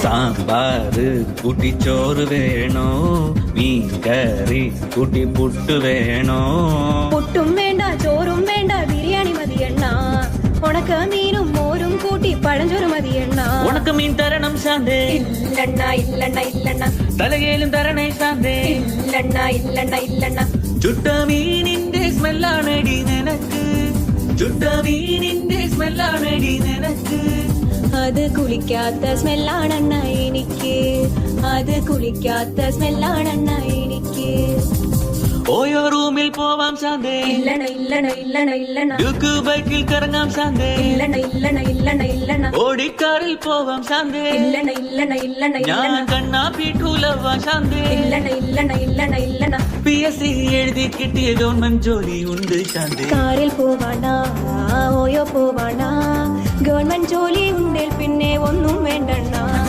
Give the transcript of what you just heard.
സാമ്പാറ് കൂട്ടി ചോറ് വേണോ മീൻ കറി കൂട്ടി പുട്ട് വേണോ പുട്ടും വേണ്ട ചോറും വേണ്ട ബിരിയാണി മതിയെണ്ണ ഉണക്ക മീനും മോരും കൂട്ടി പഴഞ്ചോറ് മതിയെണ്ണ ഉണക്ക മീൻ തരണം ശാന്തേ ഇല്ലണ്ണ ഇല്ലണ്ണ ഇല്ലണ്ണ തലകേലും തരണേ ശാന്തേ ഇല്ലണ്ണ ഇല്ലണ്ണ ഇല്ലണ്ണ ചുട്ട മീനിന്റെ സ്മെല്ലാണടി നിനക്ക് ചുട്ട മീനിന്റെ സ്മെല്ലാണടി നിനക്ക് അത് കുളിക്കാത്ത സ്മെല്ലാണെണ്ണ എനിക്ക് അത് കുളിക്കാത്ത സ്മെല്ലാണെണ്ണ എനിക്ക് ഓയോ റൂമിൽ പോവാം ശാന്തേ ഇല്ലണ ഇല്ലണ ഇല്ലണ ഇല്ലണ ഡ്യൂക്ക് ബൈക്കിൽ കറങ്ങാം ശാന്തേ ഇല്ലണ ഇല്ലണ ഇല്ലണ ഇല്ലണ ഓടിക്കാറിൽ പോവാം ശാന്തേ ഇല്ലണ ഇല്ലണ ഇല്ലണ ഞാൻ ഇല്ലണ കണ്ണാ പീട്ടൂലവാ ശാന്തേ ഇല്ലണ ഇല്ലണ ഇല്ലണ ഇല്ലണ PSC എഴുതി കിട്ടിയ ഗവൺമെന്റ് ജോലി ഉണ്ട് ശാന്തേ കാറിൽ പോവാണ ഓയോ പോവാണ ഗവൺമെന്റ് ജോലി ഉണ്ടേൽ പിന്നെ ഒന്നും വേണ്ടണ്ണ